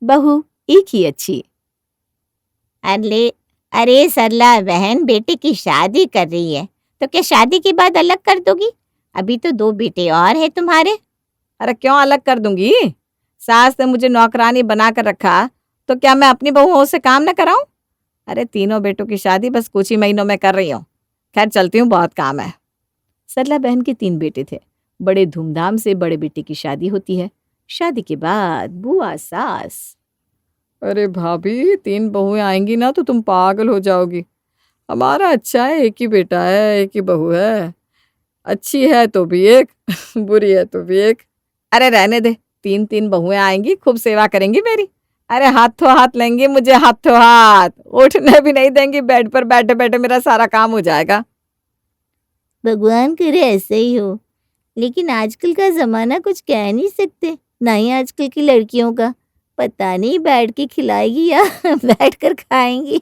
बहू एक ही अच्छी। अरे अरे सरला बहन बेटे की शादी कर रही है तो क्या शादी के बाद अलग कर दोगी? अभी तो 2 बेटे और हैं तुम्हारे। अरे क्यों अलग कर दूंगी? सास ने मुझे नौकरानी बना कर रखा, तो क्या मैं अपनी बहुओं से काम न कराऊं? अरे तीनों बेटों की शादी बस कुछ ही महीनों में कर रही हूँ। खैर चलती हूँ, बहुत काम है। सरला बहन के 3 बेटे थे। बड़े धूमधाम से बड़े बेटे की शादी होती है। शादी के बाद बुआ सास, अरे भाभी 3 बहुएं आएंगी ना तो तुम पागल हो जाओगी। हमारा अच्छा है, एक ही बेटा है, एक ही बहू है। अच्छी है तो भी एक बुरी है तो भी एक। अरे रहने दे, 3 बहुएं आएंगी, खूब सेवा करेंगी मेरी। अरे हाथों हाथ लेंगी मुझे, हाथों हाथ उठने भी नहीं देंगी, बेड पर बैठे बैठे मेरा सारा काम हो जाएगा। भगवान करे ऐसे ही हो, लेकिन आजकल का ज़माना कुछ कह नहीं सकते, ना ही आजकल की लड़कियों का। पता नहीं बैठ के खिलाएगी या बैठ कर खाएँगी।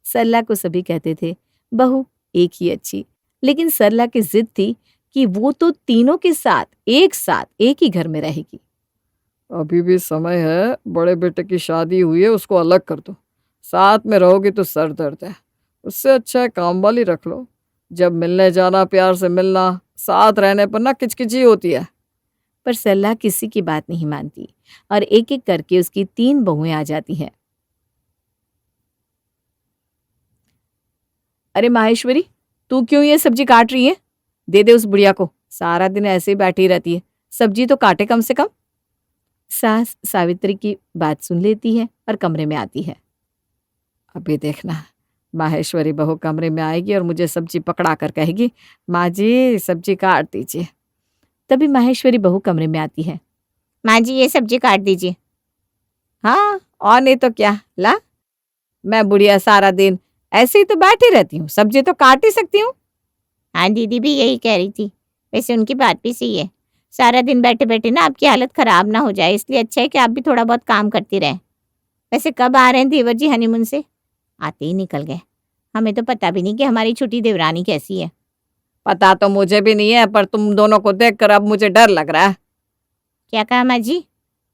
सरला को सभी कहते थे बहू एक ही अच्छी, लेकिन सरला की जिद थी कि वो तो तीनों के साथ एक ही घर में रहेगी। अभी भी समय है, बड़े बेटे की शादी हुई है, उसको अलग कर दो। साथ में रहोगी तो सर दर्द है। उससे अच्छा है काम वाली रख लो। जब मिलने जाना प्यार से मिलना, साथ रहने पर ना किचकिची होती है। पर सरला किसी की बात नहीं मानती और एक एक करके उसकी 3 बहुएं आ जाती हैं। अरे माहेश्वरी, तू क्यों ये सब्जी काट रही है? दे दे उस बुढ़िया को, सारा दिन ऐसे ही बैठी रहती है। सब्जी तो काटे कम से कम। सास सावित्री की बात सुन लेती है और कमरे में आती है। अभी देखना, माहेश्वरी बहू कमरे में आएगी और मुझे सब्जी पकड़ा कर कहेगी, माँ जी सब्जी काट दीजिए। तभी माहेश्वरी बहू कमरे में आती है। माँ जी ये सब्जी काट दीजिए। हाँ और नहीं तो क्या, ला मैं बुढ़िया सारा दिन ऐसे ही तो बैठी रहती हूँ, सब्जी तो काट ही सकती हूँ। हाँ दीदी भी यही कह रही थी। वैसे उनकी बात भी सही है। सारा दिन बैठे-बैठे ना आपकी हालत खराब ना हो जाए, इसलिए अच्छा है कि आप भी थोड़ा बहुत काम करती रहें। वैसे कब आ रहे हैं देवर जी हनीमून से? आते ही निकल गए। हमें तो पता भी नहीं कि हमारी छोटी देवरानी कैसी है। पता तो मुझे भी नहीं है, पर तुम दोनों को देखकर अब मुझे डर लग रहा है। क्या कहा माँ जी?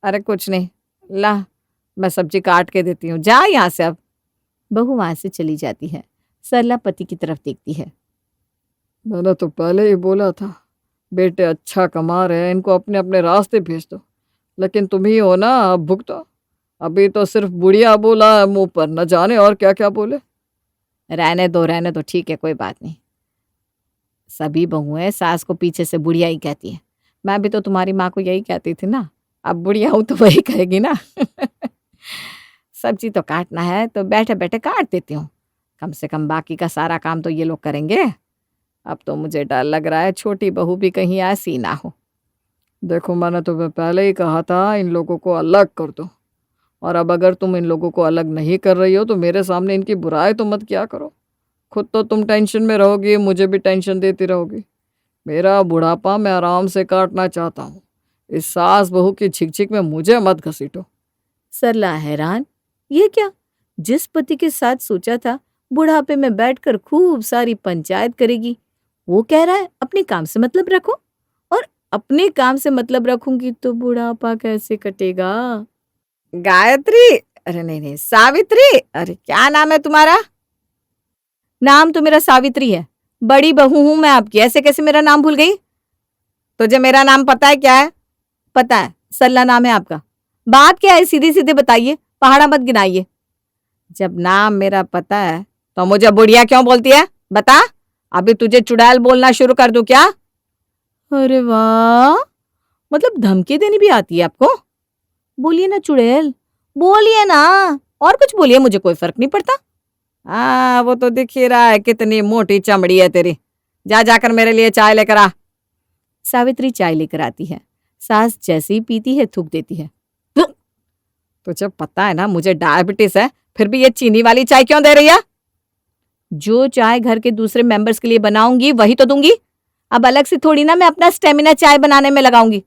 अरे कुछ नहीं, ला मैं सब्जी काट के देती हूँ, जा यहाँ से अब। बहू वहां से चली जाती है। सरला पति की तरफ देखती है। मैंने तो पहले ही बोला था, बेटे अच्छा कमा रहे हैं, इनको अपने अपने रास्ते भेज दो। लेकिन तुम ही हो ना, अब भुगतो। अभी तो सिर्फ बुढ़िया बोला है मुंह पर, न जाने और क्या क्या बोले। रहने दो ठीक है, कोई बात नहीं। सभी बहुएं सास को पीछे से बुढ़िया ही कहती है। मैं भी तो तुम्हारी माँ को यही कहती थी ना, अब बुढ़िया हूं तो वही कहेगी ना। सब्जी तो काटना है तो बैठे बैठे काट देती हूँ, कम से कम बाकी का सारा काम तो ये लोग करेंगे। अब तो मुझे डर लग रहा है छोटी बहू भी कहीं ऐसी ना हो। देखो मैंने तुम्हें पहले ही कहा था इन लोगों को अलग कर दो, और अब अगर तुम इन लोगों को अलग नहीं कर रही हो तो मेरे सामने इनकी बुराई तो मत किया करो। खुद तो तुम टेंशन में रहोगी, मुझे भी टेंशन देती रहोगी। मेरा बुढ़ापा मैं आराम से काटना चाहता हूँ, इस सास बहू की झिकझिक में मुझे मत घसीटो। सरला हैरान, ये क्या? जिस पति के साथ सोचा था बुढ़ापे में बैठकर खूब सारी पंचायत करेगी, वो कह रहा है अपने काम से मतलब रखो, और अपने काम से मतलब रखूंगी तो बुढ़ापा कैसे कटेगा? गायत्री, अरे नहीं नहीं सावित्री, अरे क्या नाम है तुम्हारा? नाम तो मेरा सावित्री है, बड़ी बहू हूं मैं आपकी, ऐसे कैसे मेरा नाम भूल गई? तुझे मेरा नाम पता है क्या है? पता है, सरला नाम है आपका। बात क्या है सीधी सीधी बताइए, पहाड़ा मत गिनाइए। जब नाम मेरा पता है तो मुझे बुढ़िया क्यों बोलती है, बता। अभी तुझे चुड़ैल बोलना शुरू कर दूं क्या? अरे वाह, मतलब धमकी देनी भी आती है आपको? बोलिए ना चुड़ैल, बोलिए ना, और कुछ बोलिए, मुझे कोई फर्क नहीं पड़ता। हाँ वो तो दिख ही रहा है कितनी मोटी चमड़ी है तेरी। जा जाकर मेरे लिए चाय लेकर आ। सावित्री चाय लेकर आती है। सास जैसे ही पीती है थूक देती है। तुझे पता है ना मुझे डायबिटीज है, फिर भी ये चीनी वाली चाय क्यों दे रही है? जो चाय घर के दूसरे मेंबर्स के लिए बनाऊंगी वही तो दूंगी। अब अलग से थोड़ी ना मैं अपना स्टेमिना चाय बनाने में लगाऊंगी।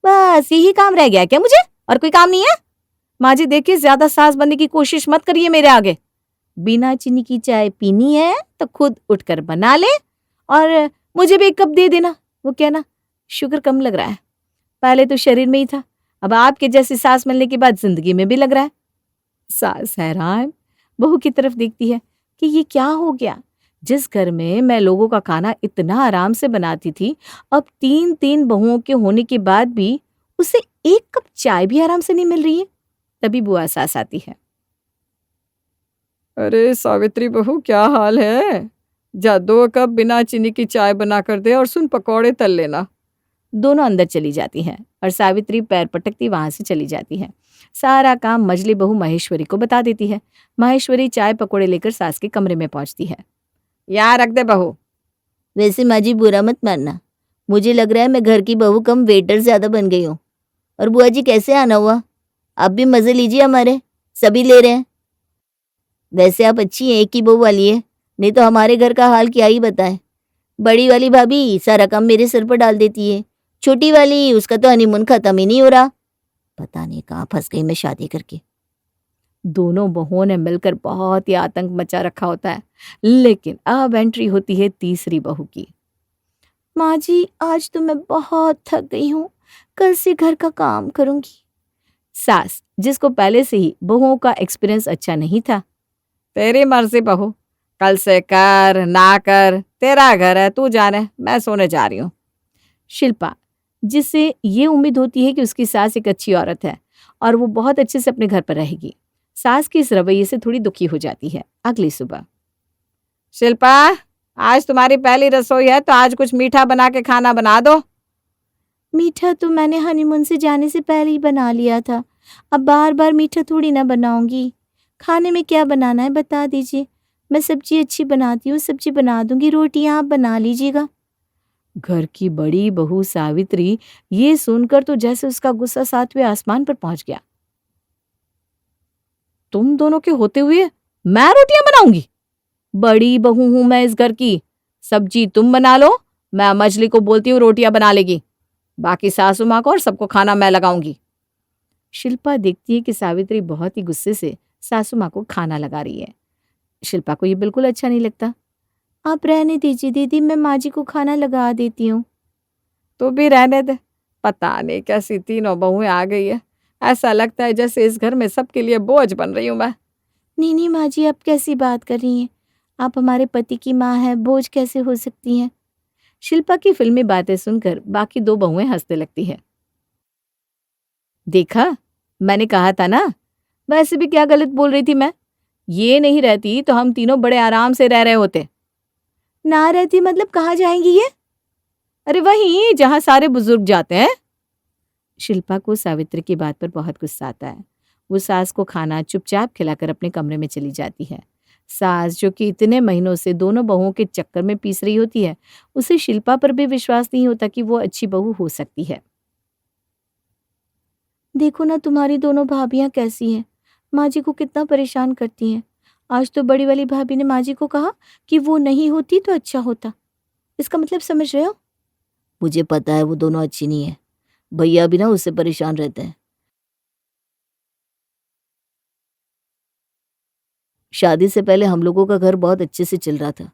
बस यही काम रह गया क्या मुझे, और कोई काम नहीं है? माँ जी देखिए, ज्यादा सास बनने की कोशिश मत करिए मेरे आगे। बिना चीनी की चाय पीनी है तो खुद उठकर बना ले, और मुझे भी एक कप दे देना। वो क्या ना, शुगर कम लग रहा है, पहले तो शरीर में ही था, अब आपके जैसी सास मिलने के बाद जिंदगी में भी लग रहा है। सास हैरान बहू की तरफ देखती है कि ये क्या हो गया। जिस घर में मैं लोगों का खाना इतना आराम से बनाती थी, अब 3-3 बहुओं के होने के बाद भी उसे एक कप चाय भी आराम से नहीं मिल रही है। तभी बुआ सास आती है। अरे सावित्री बहू, क्या हाल है? जा 2 कप बिना चीनी की चाय बना कर दे और सुन पकौड़े तल लेना। दोनों अंदर चली जाती हैं और सावित्री पैर पटकती वहां से चली जाती है। सारा काम मजली बहू महेश्वरी को बता देती है। महेश्वरी चाय पकौड़े लेकर सास के कमरे में पहुंचती है। यहाँ रख दे बहू। वैसे माँ जी बुरा मत मानना, मुझे लग रहा है मैं घर की बहू कम वेटर ज्यादा बन गई हूँ। और बुआ जी कैसे आना हुआ? आप भी मजे लीजिए, हमारे सभी ले रहे हैं। वैसे आप अच्छी हैं, एक ही बहू वाली है, नहीं तो हमारे घर का हाल क्या ही बताए। बड़ी वाली भाभी सारा काम मेरे सर पर डाल देती है, छोटी वाली उसका तो हनीमून खत्म ही नहीं हो रहा। पता नहीं कहाँ फंस गई मैं शादी करके। दोनों बहुओं ने मिलकर बहुत ही आतंक मचा रखा होता है। लेकिन अब एंट्री होती है तीसरी बहू की। माँ जी, आज तो मैं बहुत थक गई हूँ, कल से घर का काम करूंगी। सास, जिसको पहले से ही बहुओं का एक्सपीरियंस अच्छा नहीं था। तेरी मर्जी बहू, कल से कर ना कर, तेरा घर है, तू जाने, मैं सोने जा रही हूँ। शिल्पा, जिससे ये उम्मीद होती है कि उसकी सास एक अच्छी औरत है और वो बहुत अच्छे से अपने घर पर रहेगी, सास के इस रवैये से थोड़ी दुखी हो जाती है। अगली सुबह, शिल्पा, आज तुम्हारी पहली रसोई है तो आज कुछ मीठा बना के खाना बना दो। मीठा तो मैंने हनीमून से जाने से पहले ही बना लिया था, अब बार बार मीठा थोड़ी ना बनाऊंगी। खाने में क्या बनाना है बता दीजिए, मैं सब्जी अच्छी बनाती हूँ, सब्जी बना दूंगी, रोटियां आप बना लीजिएगा। घर की बड़ी बहू सावित्री ये सुनकर तो जैसे उसका गुस्सा 7वें आसमान पर पहुंच गया। तुम दोनों के होते हुए मैं रोटियां बनाऊंगी? बड़ी बहू हूं मैं इस घर की, सब्जी तुम बना लो, मैं मछली को बोलती हूँ रोटियां बना लेगी, बाकी सासू माँ को और सबको खाना मैं लगाऊंगी। शिल्पा देखती है कि सावित्री बहुत ही गुस्से से सासू माँ को खाना लगा रही है। शिल्पा को ये बिल्कुल अच्छा नहीं लगता। आप रहने दीजिए दीदी, मैं माँ जी को खाना लगा देती हूँ। तो भी रहने दे, पता नहीं कैसी तीनों बहुएं आ गई है, ऐसा लगता है जैसे इस घर में सबके लिए बोझ बन रही हूं मैं। नहीं नहीं माँ जी, आप कैसी बात कर रही हैं? आप हमारे पति की माँ हैं, बोझ कैसे हो सकती हैं? शिल्पा की फिल्मी बातें सुनकर बाकी 2 बहुएं हंसने लगती हैं। देखा, मैंने कहा था ना। वैसे भी क्या गलत बोल रही थी मैं? ये नहीं रहती तो हम तीनों बड़े आराम से रह रहे होते। ना रहती मतलब कहाँ जाएंगी ये? अरे वहीं जहां सारे बुजुर्ग जाते हैं। शिल्पा को सावित्री की बात पर बहुत गुस्सा आता है। वो सास को खाना चुपचाप खिलाकर अपने कमरे में चली जाती है। सास, जो कि इतने महीनों से दोनों बहुओं के चक्कर में पीस रही होती है, उसे शिल्पा पर भी विश्वास नहीं होता कि वो अच्छी बहू हो सकती है। देखो ना तुम्हारी दोनों भाभियां कैसी हैं, माँ जी को कितना परेशान करती हैं। आज तो बड़ी वाली भाभी ने माँ जी को कहा कि वो नहीं होती तो अच्छा होता। इसका मतलब समझ रहे हो? मुझे पता है वो दोनों अच्छी नहीं है, भैया भी ना उससे परेशान रहते हैं। शादी से पहले हम लोगों का घर बहुत अच्छे से चल रहा था।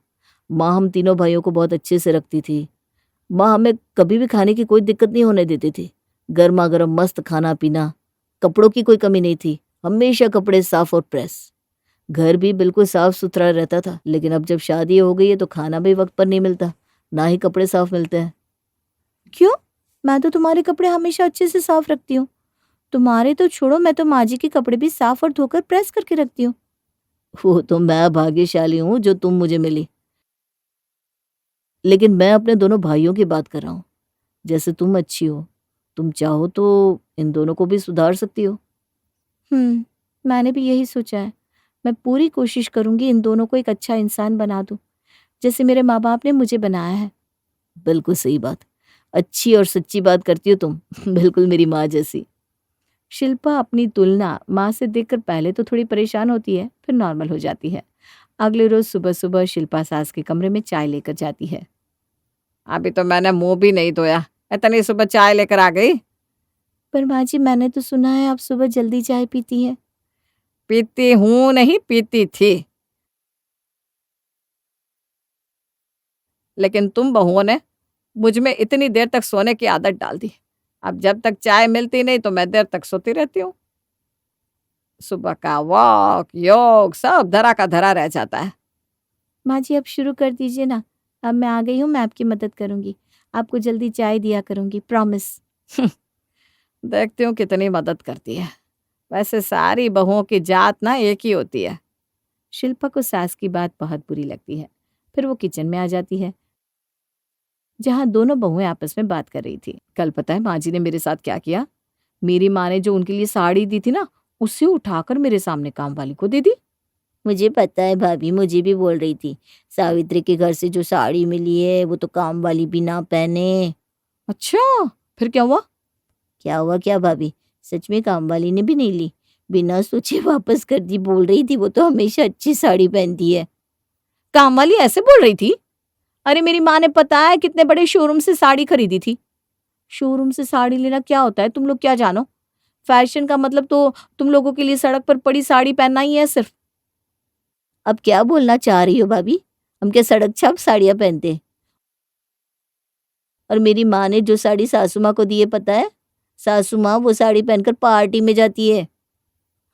माँ हम तीनों भाइयों को बहुत अच्छे से रखती थी। माँ हमें कभी भी खाने की कोई दिक्कत नहीं होने देती थी। गर्मा गर्म मस्त खाना पीना, कपड़ों की कोई कमी नहीं थी, हमेशा कपड़े साफ और प्रेस। घर भी बिल्कुल साफ सुथरा रहता था। लेकिन अब जब शादी हो गई है तो खाना भी वक्त पर नहीं मिलता, ना ही कपड़े साफ मिलते हैं। क्यों? मैं तो तुम्हारे कपड़े हमेशा अच्छे से साफ रखती हूँ। तुम्हारे तो छोड़ो, मैं तो माँ जी के कपड़े भी साफ और धोकर प्रेस करके रखती हूँ। वो तो मैं भाग्यशाली हूँ जो तुम मुझे मिली, लेकिन मैं अपने दोनों भाइयों की बात कर रहा हूँ। जैसे तुम अच्छी हो, तुम चाहो तो इन दोनों को भी सुधार सकती हो। मैंने भी यही सोचा है। मैं पूरी कोशिश करूंगी इन दोनों को एक अच्छा इंसान बना दूं, जैसे मेरे माँ बाप ने मुझे बनाया है। बिल्कुल सही बात, अच्छी और सच्ची बात करती हो तुम बिल्कुल मेरी माँ जैसी। शिल्पा अपनी तुलना माँ से देखकर पहले तो थोड़ी परेशान होती है, फिर नॉर्मल हो जाती है। अगले रोज सुबह सुबह शिल्पा सास के कमरे में चाय लेकर जाती है। अभी तो मैंने मुंह भी नहीं धोया, इतनी सुबह चाय लेकर आ गई। पर माँ जी, मैंने तो सुना है आप सुबह जल्दी चाय पीती है। पीती हूं नहीं, पीती थी, लेकिन तुम बहुओं ने मुझ में इतनी देर तक सोने की आदत डाल दी। अब जब तक चाय मिलती नहीं तो मैं देर तक सोती रहती हूँ। सुबह का वॉक, योग सब धरा का धरा रह जाता है। माँ जी, अब शुरू कर दीजिए ना। अब मैं आ गई हूँ, मैं आपकी मदद करूँगी। आपको जल्दी चाय दिया करूँगी, प्रॉमिस। देखती हूँ कितनी मदद करती है। वैसे सारी बहुओं की जात ना एक ही होती है। शिल्पा को सास की बात बहुत बुरी लगती है। फिर वो किचन में आ जाती है, जहाँ दोनों बहुएं आपस में बात कर रही थी। कल पता है माँ जी ने मेरे साथ क्या किया? मेरी माँ ने जो उनके लिए साड़ी दी थी ना, उसे उठाकर मेरे सामने काम वाली को दे दी। मुझे पता है भाभी, मुझे भी बोल रही थी, सावित्री के घर से जो साड़ी मिली है वो तो काम वाली भी ना पहने। अच्छा, फिर क्या हुआ? क्या हुआ क्या भाभी, सच में काम वाली ने भी नहीं ली, बिना सोचे वापस कर दी। बोल रही थी वो तो हमेशा अच्छी साड़ी पहनती है। काम वाली ऐसे बोल रही थी? अरे मेरी माँ ने पता है कितने बड़े शोरूम से साड़ी खरीदी थी। शोरूम से साड़ी लेना क्या होता है तुम लोग क्या जानो? फैशन का मतलब तो तुम लोगों के लिए सड़क पर पड़ी साड़ी पहनना ही है सिर्फ। अब क्या बोलना चाह रही हो भाभी? हम क्या सड़क छाप साड़ियाँ पहनते? और मेरी माँ ने जो साड़ी सासू माँ को दी है पता है, सासू माँ वो साड़ी पहनकर पार्टी में जाती है।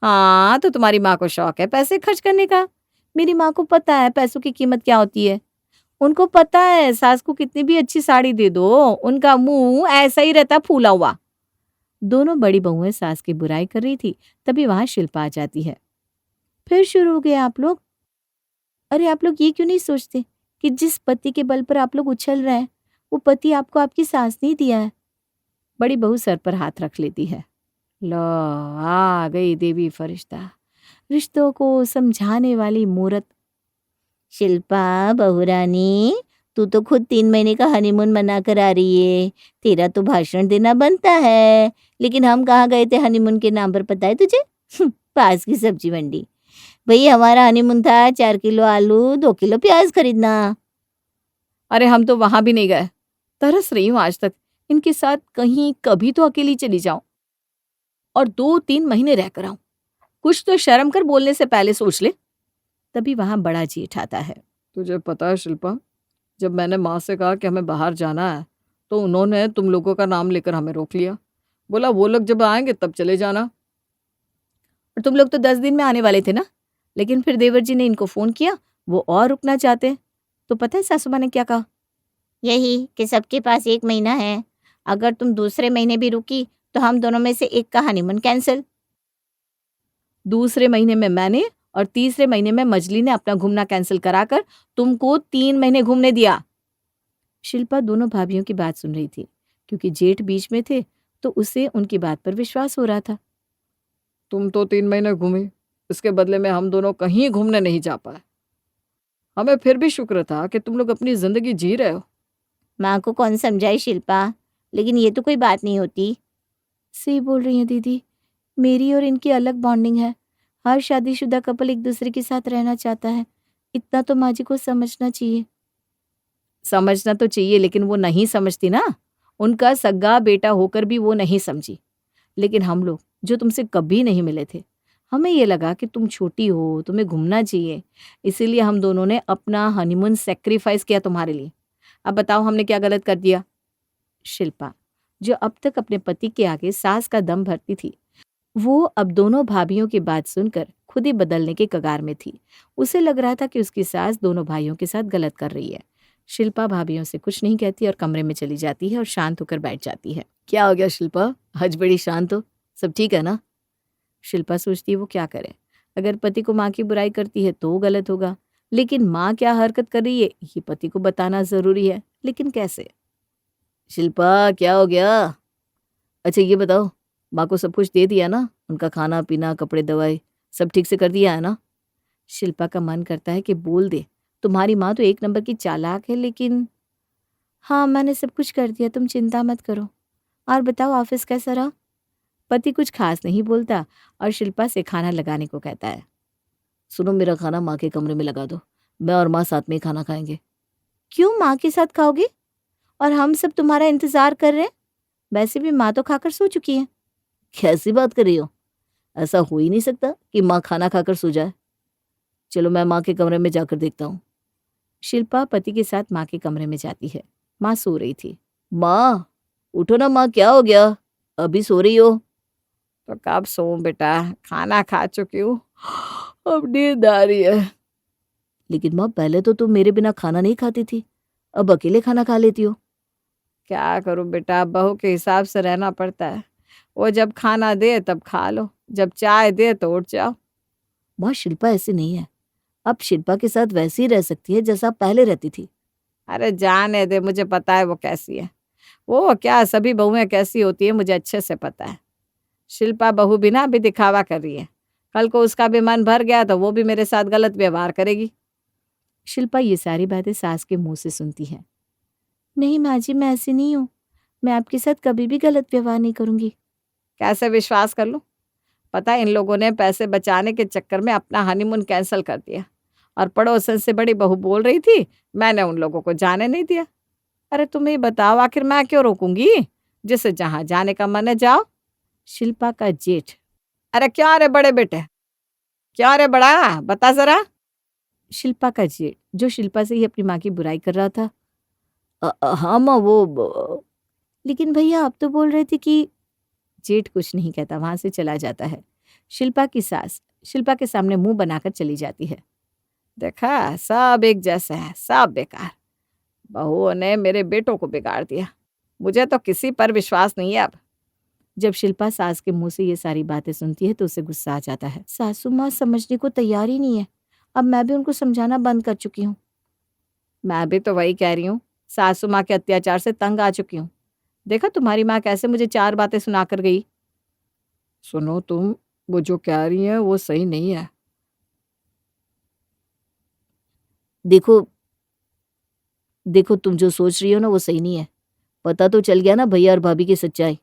हाँ, तो तुम्हारी माँ को शौक है पैसे खर्च करने का। मेरी माँ को पता है पैसों की कीमत क्या होती है। उनको पता है सास को कितनी भी अच्छी साड़ी दे दो, उनका मुंह ऐसा ही रहता फूला हुआ। दोनों बड़ी बहुएं सास की बुराई कर रही थी, तभी वहां शिल्पा आ जाती है। फिर शुरू हो गए आप लोग। अरे आप लोग ये क्यों नहीं सोचते कि जिस पति के बल पर आप लोग उछल रहे हैं, वो पति आपको आपकी सास ने दिया है। बड़ी बहू सर पर हाथ रख लेती है। लो, आ गई देवी फरिश्ता, रिश्तों को समझाने वाली मूरत। शिल्पा बहुरानी, तू तो खुद 3 महीने का हनीमून मना कर आ रही है, तेरा तो भाषण देना बनता है। लेकिन हम कहाँ गए थे हनीमून के नाम पर, पता है तुझे? पास की सब्जी मंडी। भाई हमारा हनीमून था 4 किलो आलू 2 किलो प्याज खरीदना। अरे हम तो वहां भी नहीं गए। तरस रही हूँ आज तक इनके साथ कहीं कभी तो अकेली चली जाऊं और 2-3 महीने रहकर आऊं। कुछ तो शर्म कर बोलने से पहले सोच ले। तभी वहां बड़ा जेठ आता है। तुझे पता है शिल्पा, जब मैंने माँ से कहा कि हमें बाहर जाना है तो उन्होंने तुम लोगों का नाम लेकर हमें रोक लिया। बोला वो लोग जब आएंगे तब चले जाना। और तुम लोग तो 10 दिन में आने वाले थे ना, लेकिन फिर देवर जी ने इनको फोन किया, वो और रुकना चाहते। तो पता है सासू माँ ने क्या कहा? यही कि सबके पास 1 महीना है, अगर तुम दूसरे महीने भी रुकी तो हम दोनों में से एक का हनीमून कैंसिल। दूसरे महीने में मैंने और तीसरे महीने में मजली ने अपना घूमना कैंसिल कराकर तुमको 3 महीने घूमने दिया। शिल्पा दोनों भाभियों की बात सुन रही थी, क्योंकि जेठ बीच में थे तो उसे उनकी बात पर विश्वास हो रहा था। तुम तो 3 महीने घूमी, इसके बदले में हम दोनों कहीं घूमने नहीं जा पाए। हमें फिर भी शुक्र था कि तुम लोग अपनी जिंदगी जी रहे हो। माँ को कौन समझाए शिल्पा, लेकिन ये तो कोई बात नहीं होती। सही बोल रही हैं दीदी, मेरी और इनकी अलग बॉन्डिंग है। हर शादीशुदा कपल एक दूसरे के साथ रहना चाहता है, इतना तो माँ जी को समझना चाहिए। समझना तो चाहिए, लेकिन वो नहीं समझती ना। उनका सगा बेटा होकर भी वो नहीं समझी। लेकिन हम लोग जो तुमसे कभी नहीं मिले थे, हमें ये लगा कि तुम छोटी हो, तुम्हें घूमना चाहिए, इसीलिए हम दोनों ने अपना हनीमून सेक्रीफाइस किया तुम्हारे लिए। अब बताओ हमने क्या गलत कर दिया? शिल्पा, जो अब तक अपने पति के आगे सास का दम भरती थी, वो अब दोनों भाभियों की बात सुनकर खुद ही बदलने के कगार में थी। उसे लग रहा था कि उसकी सास दोनों भाइयों के साथ गलत कर रही है। शिल्पा भाभियों से कुछ नहीं कहती और कमरे में चली जाती है और शांत होकर बैठ जाती है। क्या हो गया शिल्पा, आज बड़ी शांत हो? सब ठीक है ना? शिल्पा सोचती है वो क्या करे। अगर पति को माँ की बुराई करती है तो गलत होगा, लेकिन माँ क्या हरकत कर रही है ये पति को बताना जरूरी है, लेकिन कैसे? शिल्पा क्या हो गया? अच्छा ये बताओ, माँ को सब कुछ दे दिया ना? उनका खाना पीना कपड़े दवाई सब ठीक से कर दिया है ना? शिल्पा का मन करता है कि बोल दे, तुम्हारी माँ तो 1 नंबर की चालाक है, लेकिन हाँ मैंने सब कुछ कर दिया, तुम चिंता मत करो। और बताओ ऑफिस कैसा रहा? पति कुछ खास नहीं बोलता और शिल्पा से खाना लगाने को कहता है। सुनो, मेरा खाना माँ के कमरे में लगा दो, मैं और माँ साथ में ही खाना खाएंगे। क्यों माँ के साथ खाओगे? और हम सब तुम्हारा इंतजार कर रहे हैं। वैसे भी माँ तो खाकर सो चुकी है। कैसी बात कर रही हो? ऐसा हो ही नहीं सकता कि माँ खाना खाकर सो जाए। चलो मैं माँ के कमरे में जाकर देखता हूँ। शिल्पा पति के साथ माँ के कमरे में जाती है। माँ सो रही थी। माँ, उठो ना माँ, क्या हो गया? अभी सो रही हो? तो कब सोऊं बेटा, खाना खा चुकी हूँ, अब नींद आ रही है। लेकिन माँ, पहले तो तुम मेरे बिना खाना नहीं खाती थी, अब अकेले खाना खा लेती हो। क्या करूं बेटा, बहू के हिसाब से रहना पड़ता है। वो जब खाना दे तब खा लो, जब चाय दे तो उठ जाओ। माँ, शिल्पा ऐसी नहीं है। अब शिल्पा के साथ वैसे ही रह सकती है जैसा आप पहले रहती थी। अरे जाने दे, मुझे पता है वो कैसी है। वो क्या, सभी बहुएं कैसी होती है मुझे अच्छे से पता है। शिल्पा बहू भी ना अभी दिखावा कर रही है, कल को उसका भी मन भर गया तो वो भी मेरे साथ गलत व्यवहार करेगी। शिल्पा ये सारी बातें सास के मुंह से सुनती है। नहीं माँ जी, मैं ऐसी नहीं हूँ। मैं आपके साथ कभी भी गलत व्यवहार नहीं करूंगी। कैसे विश्वास कर लूं? पता है इन लोगों ने पैसे बचाने के चक्कर में अपना हनीमून कैंसिल कर दिया, और पड़ोसन से बड़ी बहू बोल रही थी, मैंने उन लोगों को जाने नहीं दिया। अरे तुम ही बताओ, आखिर मैं क्यों रोकूंगी? जिसे जहां जाने का मन है जाओ। शिल्पा का जेठ। अरे क्या रे बड़े बेटे, क्या रे बड़ा, बता जरा। शिल्पा का जेठ जो शिल्पा से ही अपनी माँ की बुराई कर रहा था। हाँ माँ, लेकिन भैया आप तो बोल रहे थे कि। जेठ कुछ नहीं कहता, वहां से चला जाता है। शिल्पा की सास शिल्पा के सामने मुंह बनाकर चली जाती है। देखा, सब एक जैसे हैं, सब बेकार। बहुओं ने मेरे बेटों को बिगाड़ दिया, मुझे तो किसी पर विश्वास नहीं है अब। जब शिल्पा सास के मुंह से ये सारी बातें सुनती है तो उसे गुस्सा आ जाता है। सासू माँ समझने को तैयार ही नहीं है। अब मैं भी उनको समझाना बंद कर चुकी हूँ। मैं भी तो वही कह रही हूँ, सासू माँ के अत्याचार से तंग आ चुकी हूँ। देखा तुम्हारी माँ कैसे मुझे 4 बातें सुनाकर गई। सुनो तुम, वो जो कह रही है वो सही नहीं है। देखो देखो, तुम जो सोच रही हो ना वो सही नहीं है। पता तो चल गया ना भैया और भाभी की सच्चाई।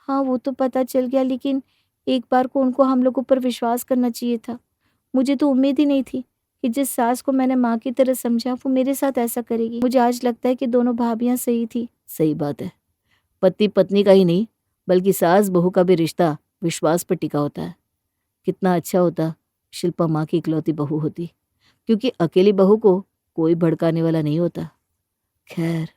हाँ, वो तो पता चल गया, लेकिन एक बार को उनको हम लोगों पर विश्वास करना चाहिए था। मुझे तो उम्मीद ही नहीं थी कि जिस सास को मैंने माँ की तरह समझा वो मेरे साथ ऐसा करेगी। मुझे आज लगता है कि दोनों भाभियां सही थी। सही बात है। पति पत्नी का ही नहीं, बल्कि सास बहू का भी रिश्ता विश्वास पर टिका होता है। कितना अच्छा होता शिल्पा माँ की इकलौती बहू होती, क्योंकि अकेली बहू को कोई भड़काने वाला नहीं होता। खैर,